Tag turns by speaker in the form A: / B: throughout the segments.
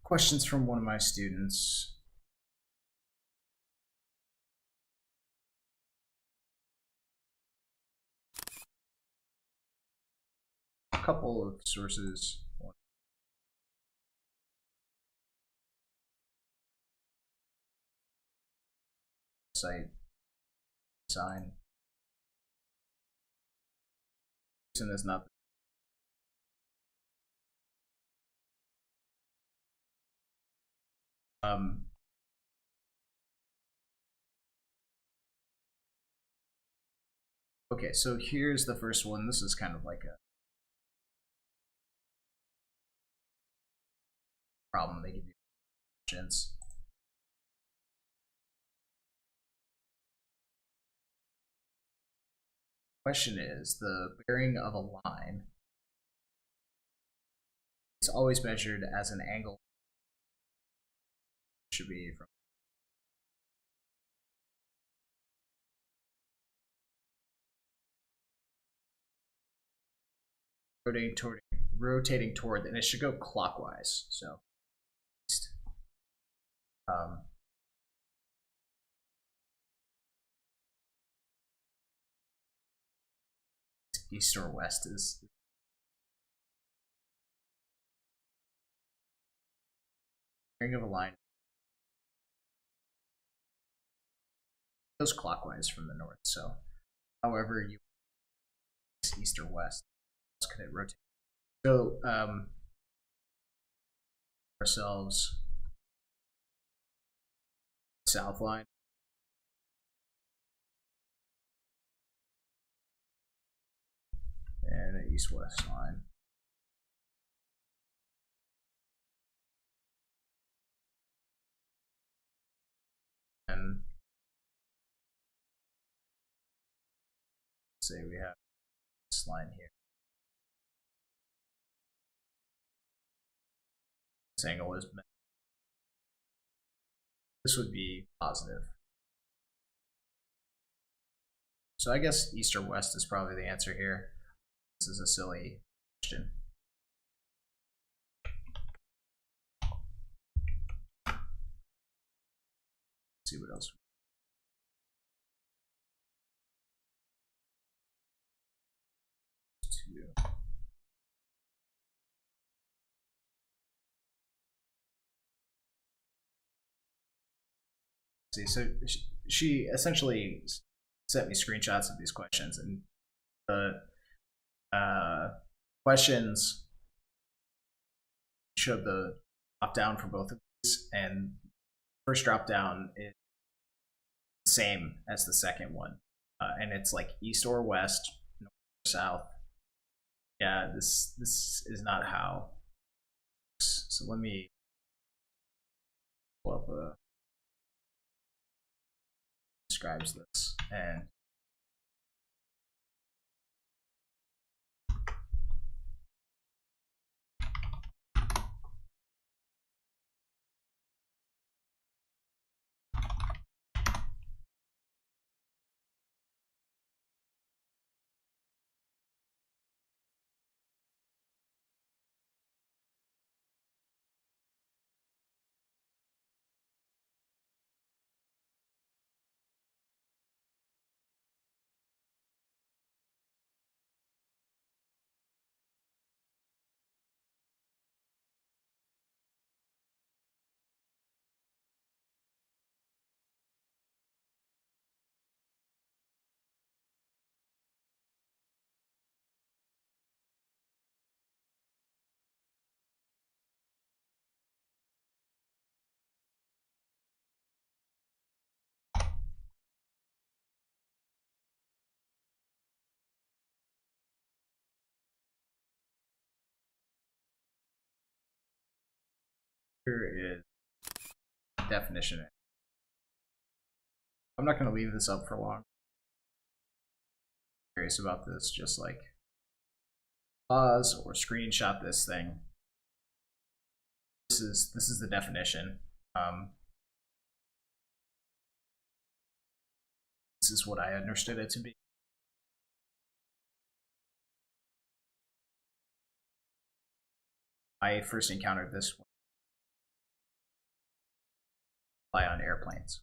A: questions from one of my students. A couple of sources. Site sign. Reason is not. Okay, so here's the first one. This is kind of like a problem. They give you questions. Question is, the bearing of a line is always measured as an angle. It should be from rotating toward, and it should go clockwise. So east or west is bearing of a line goes clockwise from the north. So however you east or west, how could it rotate? So ourselves south line. And an east-west line. And say we have this line here. This angle is meant. This would be positive. So I guess east or west is probably the answer here. This is a silly question. Let's see what else. See, so she essentially sent me screenshots of these questions, and the questions showed the drop down for both of these, and first drop down is the same as the second one, and it's like east or west, north or south. Yeah, this is not how. So let me pull up a describes this, and here is definition. I'm not going to leave this up for long. I'm curious about this, just like pause or screenshot this thing. This is the definition. This is what I understood it to be. I first encountered this fly on airplanes.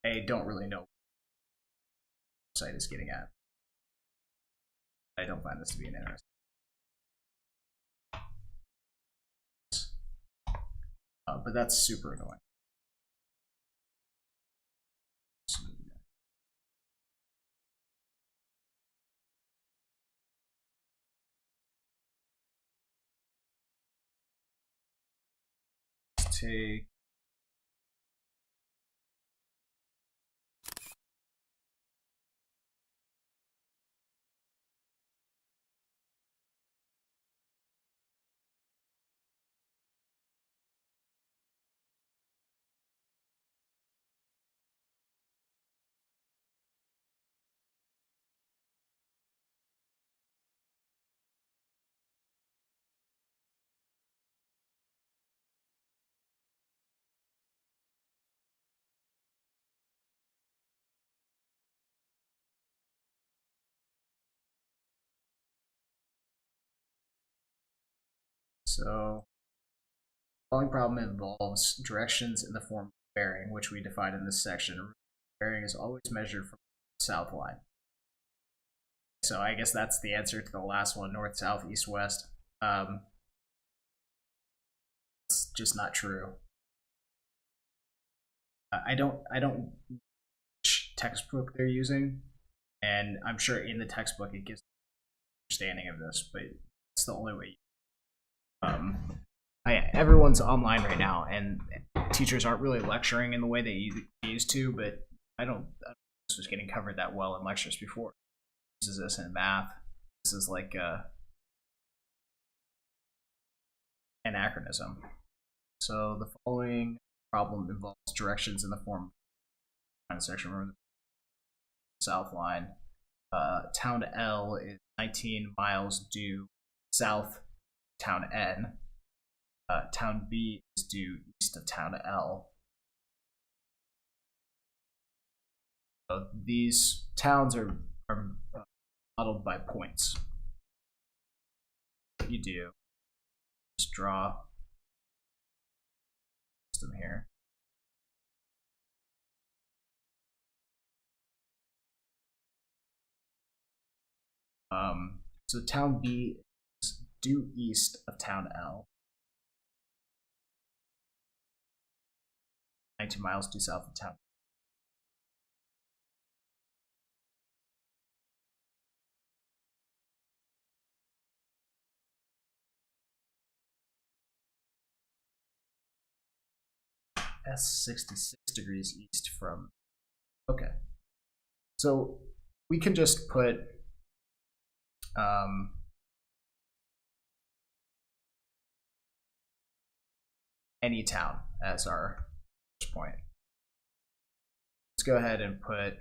A: I don't really know what the site is getting at. I don't find this to be an interesting. But that's super annoying. Let's take so following problem involves directions in the form of bearing, which we define in this section. Bearing is always measured from the south line. So I guess that's the answer to the last one: north, south, east, west. It's just not true. I don't know which textbook they're using, and I'm sure in the textbook it gives an understanding of this, but it's the only way. Everyone's online right now, and teachers aren't really lecturing in the way they used to, but I don't know if this was getting covered that well in lectures before. Uses this in math. This is like anachronism. So the following problem involves directions in the form of section from the south line. Town L is 19 miles due south town N. Town B is due east of town L. So these towns are modeled by points. What you do, just draw them here. So town B is due east of town L. 19 miles due south of town. S 66 degrees east from. Okay. So we can just put any town as our first point. Let's go ahead and put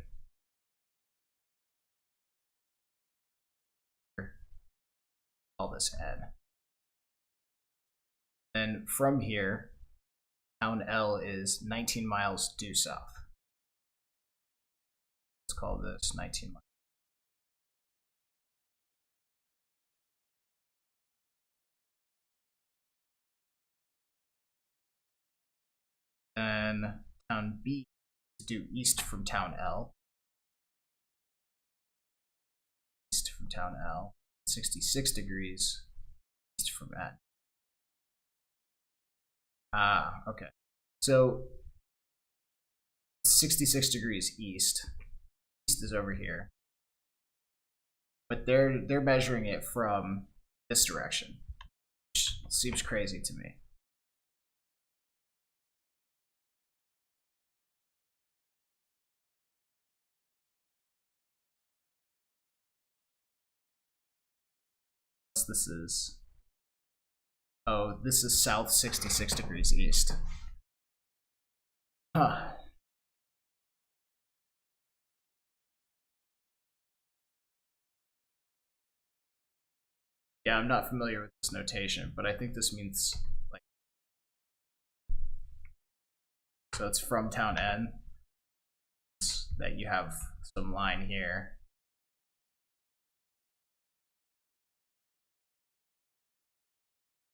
A: all this N. Then from here, town L is 19 miles due south. Let's call this 19 miles. Then town B is due east from town L. East from town L, 66 degrees east from N. Okay. So 66 degrees east. East is over here. But they're measuring it from this direction, which seems crazy to me. This is, oh, this is south 66 degrees east. Huh. Yeah, I'm not familiar with this notation, but I think this means like, so it's from town N, that you have some line here.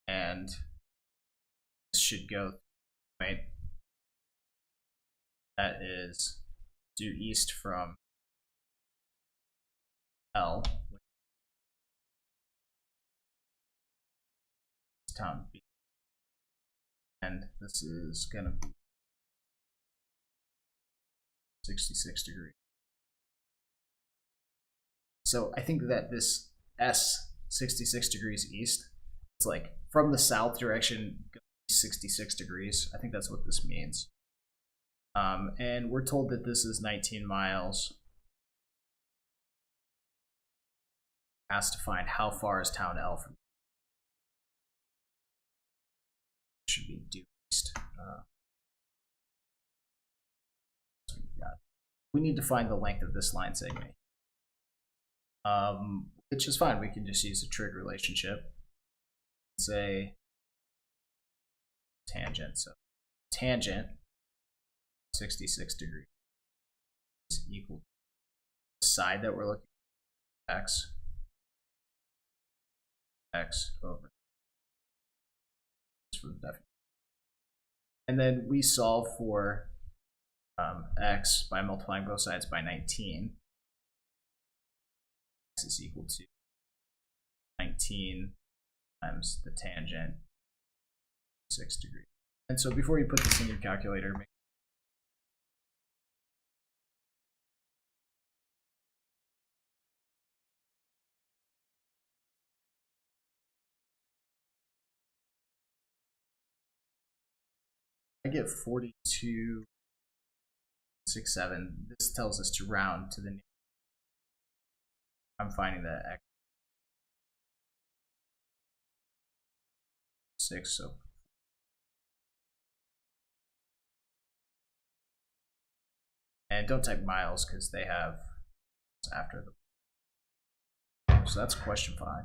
A: and this should go right. That is due east from L, which is town B, and this is gonna be 66 degrees. So I think that this S 66 degrees east, it's like from the south direction 66 degrees. I think that's what this means. And we're told that this is 19 miles. Asked to find how far is town L from. Should be due east. We need to find the length of this line segment, which is fine. We can just use a trig relationship. Say tangent. So tangent 66 degrees is equal to the side that we're looking at, x over for the definition. And then we solve for x by multiplying both sides by 19. X is equal to 19 times the tangent 6 degrees. And so before you put this in your calculator, I get 42.67. This tells us to round to the nearest. I'm finding that x 6, so and don't type miles because they have after the. So that's question 5.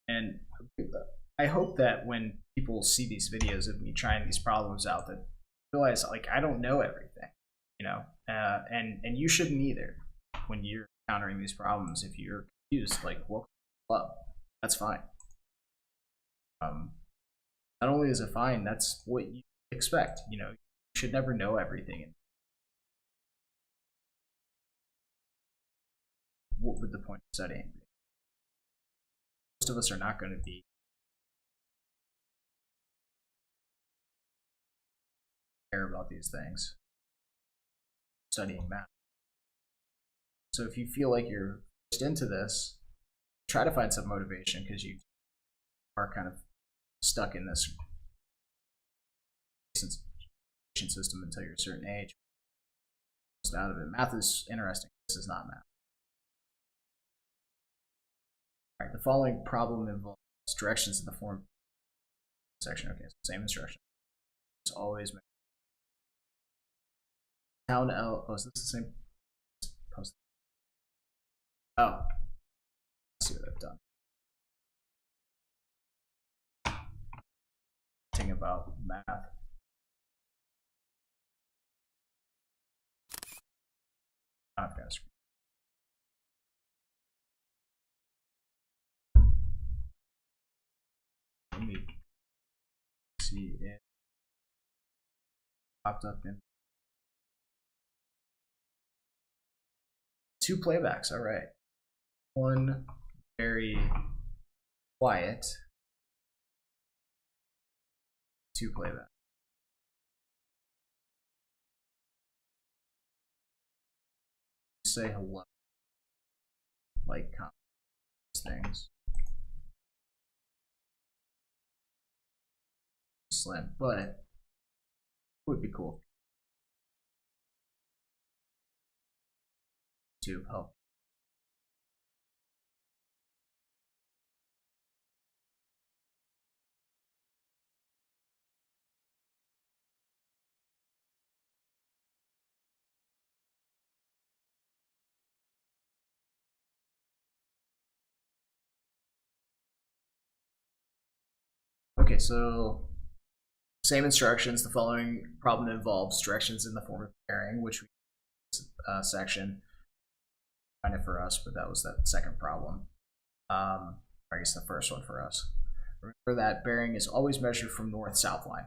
A: And I hope that when people see these videos of me trying these problems out, that realize like I don't know everything, you know, and you shouldn't either. When you're encountering these problems, if you're confused, like welcome to the club, that's fine. Not only is it fine, that's what you expect. You know, you should never know everything. What would the point of studying be? Most of us are not going to be care about these things studying math. So if you feel like you're forced into this, try to find some motivation because you are kind of stuck in this system until you're a certain age. Out of it. Math is interesting. This is not math. All right, the following problem involves directions in the form section. Okay, so same instruction. It's always town L. Oh, is this the same? Post. Oh, let's see what I've done. Think about math. I've got a screen. Let me see it popped up in 2 playbacks. All right, one very quiet, 2 playback. Say hello, like things. Slim, but it would be cool to help. Okay, so same instructions. The following problem involves directions in the form of pairing, which we section. Find it for us, but that was that second problem. I guess the first one for us. Remember that bearing is always measured from north-south line.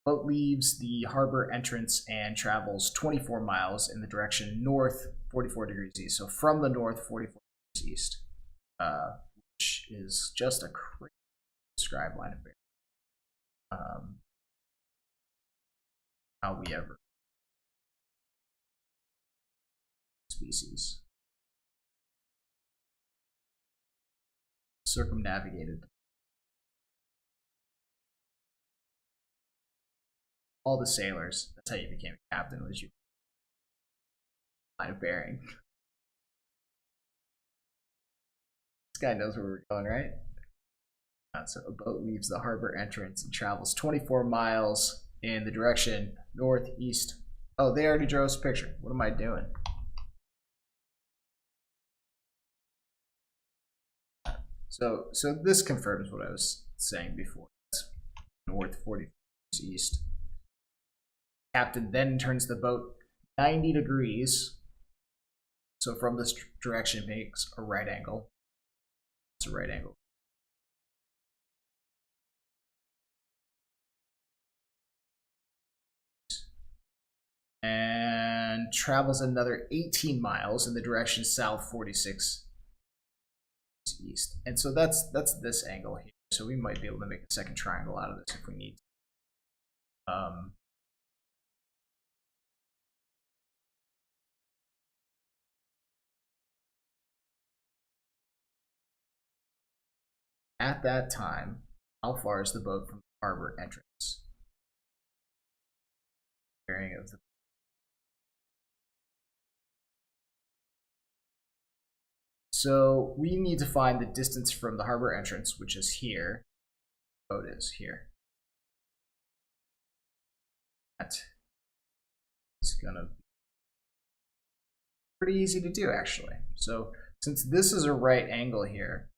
A: Boat leaves the harbor entrance and travels 24 miles in the direction north, 44 degrees east. So from the north, 44 degrees east, which is just a crazy described line of bearing. How we ever species circumnavigated all the sailors. That's how you became a captain, was you line of bearing. This guy knows where we're going, right? So a boat leaves the harbor entrance and travels 24 miles in the direction northeast. Oh, they already drew us a picture. What am I doing? So this confirms what I was saying before. It's north 40 degrees east. Captain then turns the boat 90 degrees. So from this direction makes a right angle. It's a right angle. And travels another 18 miles in the direction south 46 east. And so that's this angle here. So we might be able to make a second triangle out of this if we need to. At that time, how far is the boat from the harbor entrance? Bearing of the So we need to find the distance from the harbor entrance, which is here. The boat is here. That is gonna be pretty easy to do, actually. So since this is a right angle here,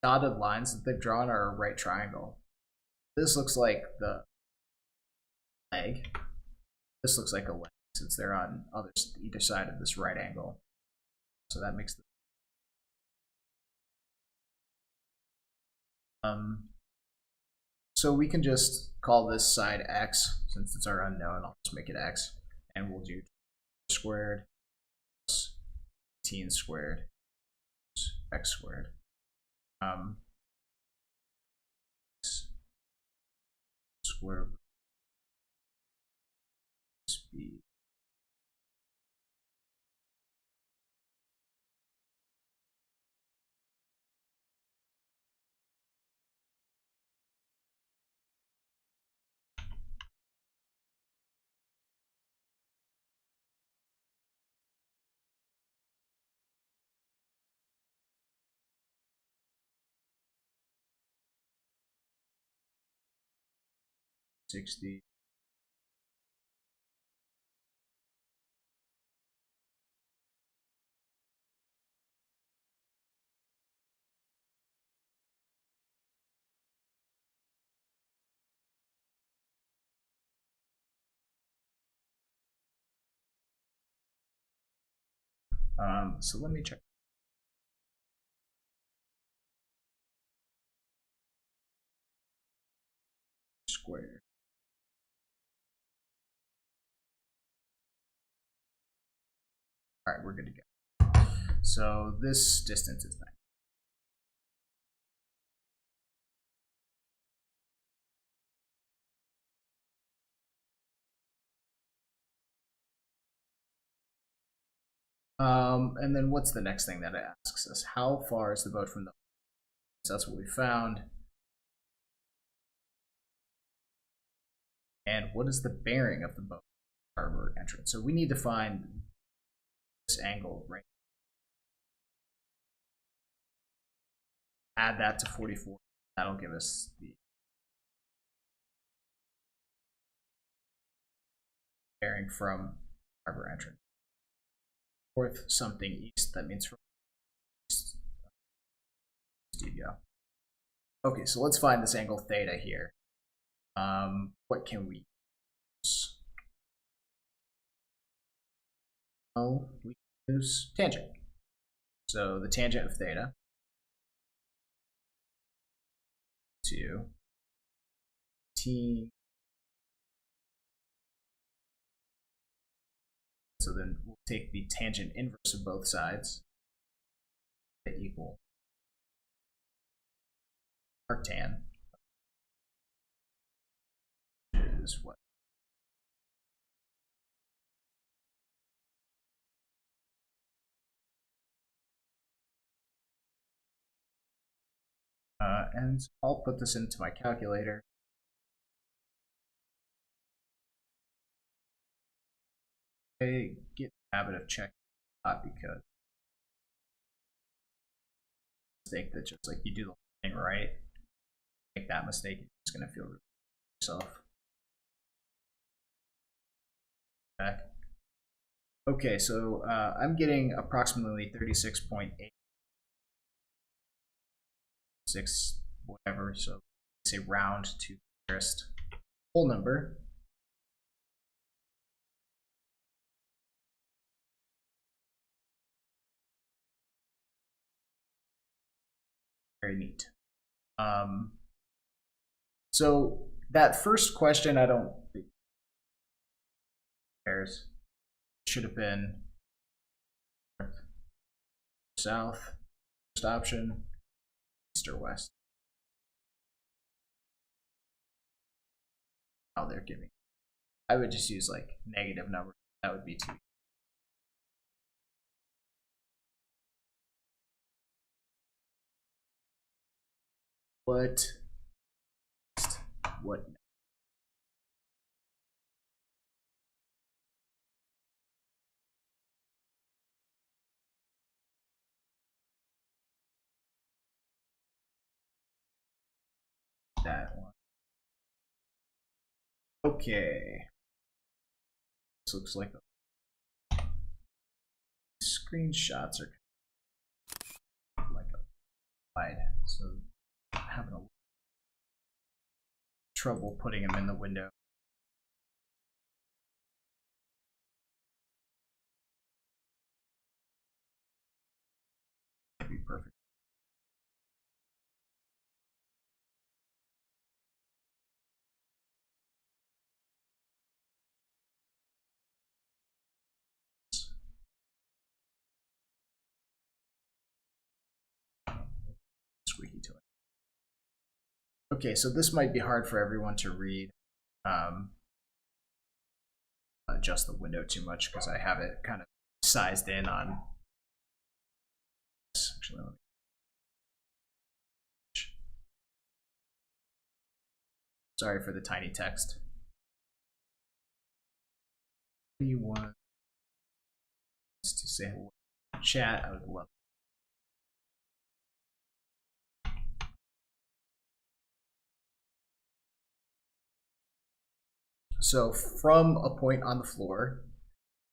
A: dotted lines that they've drawn are a right triangle. This looks like the leg. This looks like a leg since they're on either side of this right angle. So that makes the so we can just call this side x since it's our unknown. I'll just make it x, and we'll do squared plus 18 squared plus x squared. X square root speed. $60. So let me check. Square. All right, we're good to go. So this distance is 9. And then what's the next thing that it asks us? How far is the boat from the? So that's what we found. And what is the bearing of the boat harbor entrance? So we need to find this angle right. Add that to 44. That'll give us the bearing from harbor entrance. North something east, that means from east. Okay, so let's find this angle theta here. What can we use? Well, we can use tangent. So the tangent of theta to t. So then we'll take the tangent inverse of both sides to equal arctan, which is what? And I'll put this into my calculator. I get the habit of checking a lot because mistake that just like you do the thing right, make that mistake, you're just gonna feel really yourself. Back. Okay, so I'm getting approximately 36.86 whatever. So say round to the nearest whole number. Very neat. So that first question, I don't think cares. Should have been north, south, first option, east or west. How they're giving. I would just use like negative numbers. That would be too. What? That one. Okay. This looks like screenshots are like a wide, so I'm having a trouble putting them in the window. It'd be perfect. Squeaky toy. Okay, so this might be hard for everyone to read. Adjust the window too much because I have it kind of sized in on. Actually, let me. Sorry for the tiny text. Anyone wants to say hello in chat? I would love. So from a point on the floor,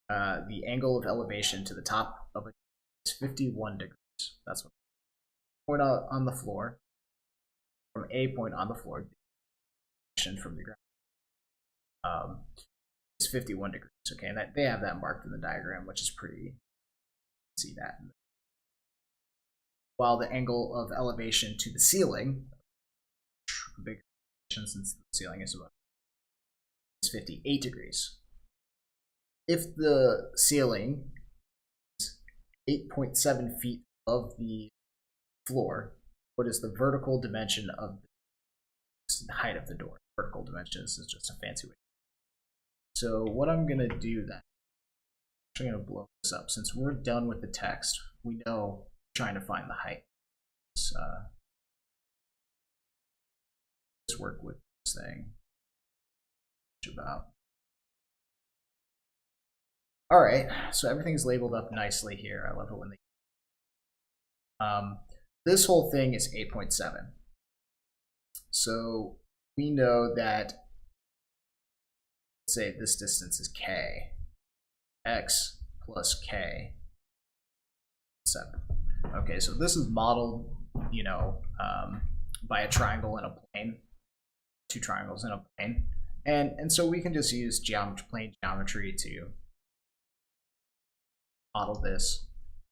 A: the angle of elevation to the top of it is 51 degrees. That's what point on the floor. From a point on the floor, the from the ground is 51 degrees. Okay, and that they have that marked in the diagram, which is pretty. See that. While the angle of elevation to the ceiling, big since the ceiling is above, is 58 degrees. If the ceiling is 8.7 feet above the floor, what is the vertical dimension of the height of the door? Vertical dimensions is just a fancy way. So what I'm going to do then, I'm actually going to blow this up. Since we're done with the text, we know trying to find the height. Let's work with this thing. About. All right, so everything's labeled up nicely here. I love it when they. This whole thing is 8.7. So we know that, let's say this distance is k. X plus k. 7. Okay, so this is modeled, by a triangle and a plane. Two triangles in a plane. And so we can just use plane geometry to model this.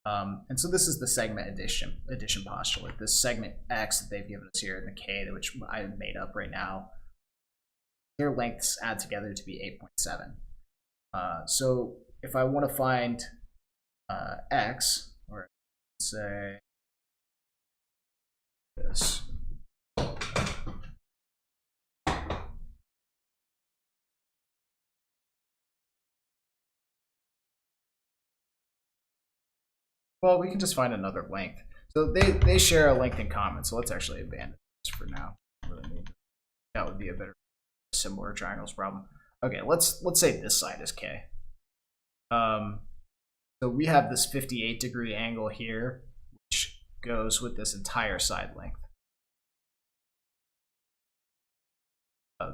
A: And so this is the segment addition postulate. This segment X that they've given us here in the K, which I made up right now, their lengths add together to be 8.7. So if I want to find X, or say this. Well, we can just find another length. So they share a length in common. So let's actually abandon this for now. That would be a better similar triangles problem. Okay, let's say this side is K. So we have this 58-degree angle here, which goes with this entire side length.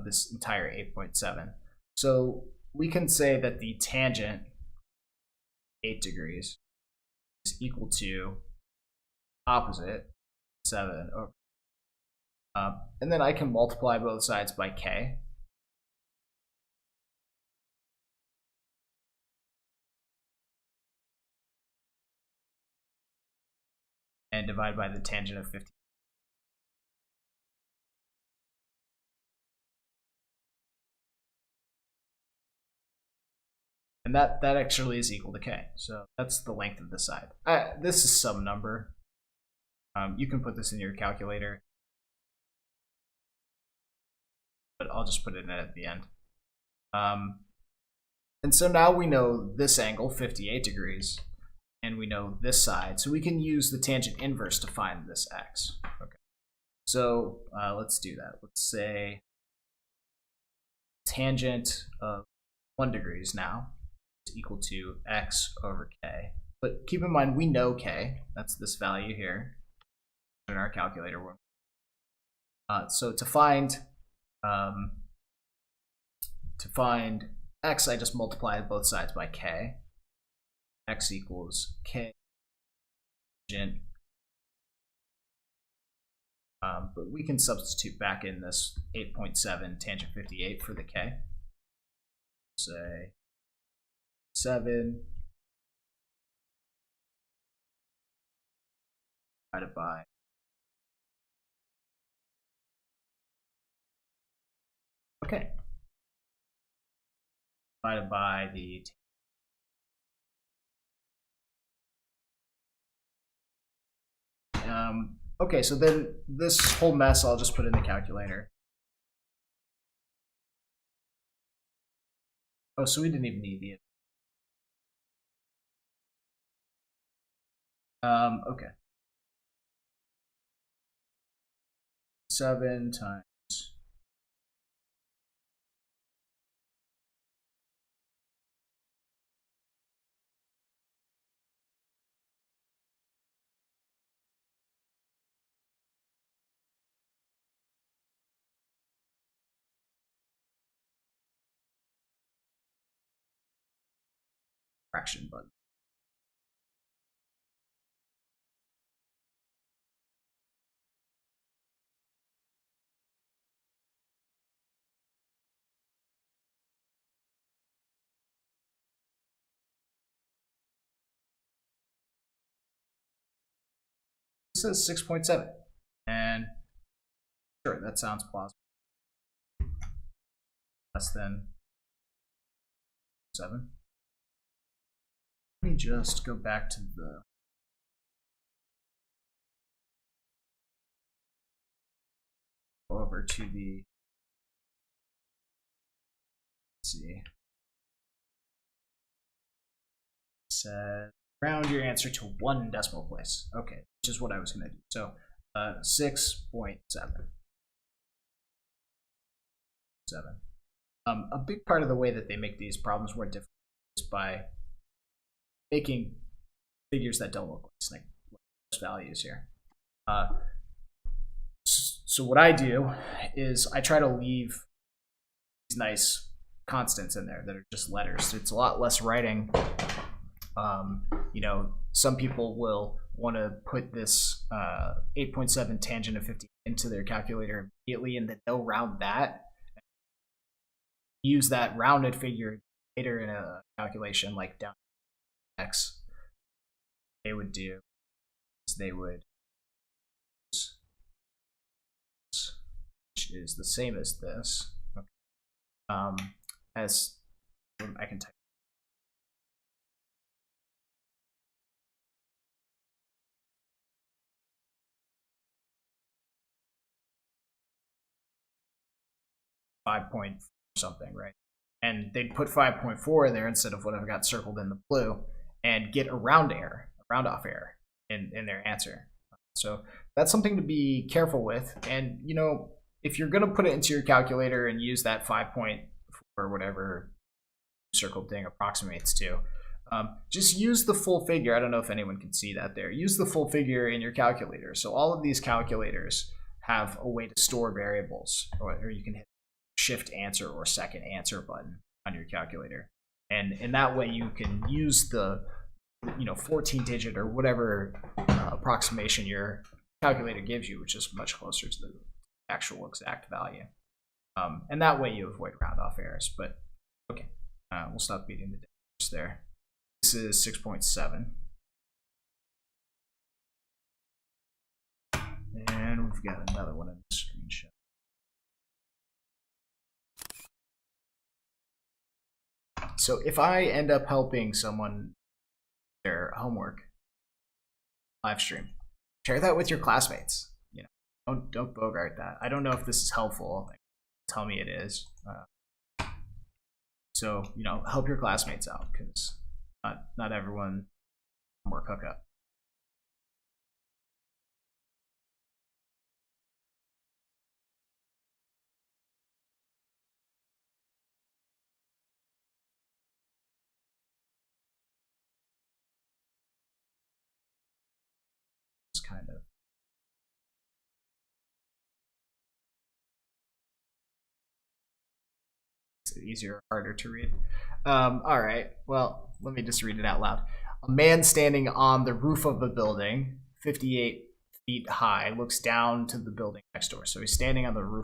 A: This entire 8.7. So we can say that the tangent 8 degrees is equal to opposite 7 over. And then I can multiply both sides by K. And divide by the tangent of 50. And that actually is equal to K. So that's the length of the side. This is some number. You can put this in your calculator, but I'll just put it in at the end. And so now we know this angle, 58 degrees, and we know this side. So we can use the tangent inverse to find this X. Okay. So let's do that. Let's say tangent of 1 degrees now is equal to X over K. But keep in mind, we know K. That's this value here in our calculator. So to find X, I just multiply both sides by K. X equals K tangent. But we can substitute back in this 8.7 tangent 58 for the K. Say 7 divided by divided by the okay, so then this whole mess I'll just put in the calculator. Oh, so we didn't even need the okay. 7 times fraction button. It says 6.7, and sure, that sounds plausible. Less than 7. Let me just go back to the over to the, let's see, said round your answer to 1 decimal place. Okay, which is what I was going to do. So 6.7. A big part of the way that they make these problems more difficult is by making figures that don't look like snake values here. So what I do is I try to leave these nice constants in there that are just letters. It's a lot less writing. You know, some people will want to put this 8.7 tangent of 50 into their calculator immediately, and then they'll round that. Use that rounded figure later in a calculation, like down X. they would do is they would, which is the same as this. Okay. As I can type. .5 something, right? And they'd put 5.4 in there instead of what I've got circled in the blue, and get a round off error in their answer. So that's something to be careful with. And you know, if you're going to put it into your calculator and use that 5.4 or whatever circled thing approximates to, just use the full figure. I don't know if anyone can see that there. Use the full figure in your calculator. So all of these calculators have a way to store variables, or you can hit shift answer or second answer button on your calculator, and in that way you can use the 14 digit or whatever approximation your calculator gives you, which is much closer to the actual exact value, and that way you avoid round off errors. But okay, we'll stop beating the dead horse there. This is 6.7, and we've got another one in the screenshot. So if I end up helping someone their homework live stream, share that with your classmates. Don't bogart that. I don't know if this is helpful. Tell me it is. So help your classmates out, because not everyone homework hookup. Kind of it's easier or harder to read. All right, well, let me just read it out loud. A man standing on the roof of a building 58 feet high looks down to the building next door. So he's standing on the roof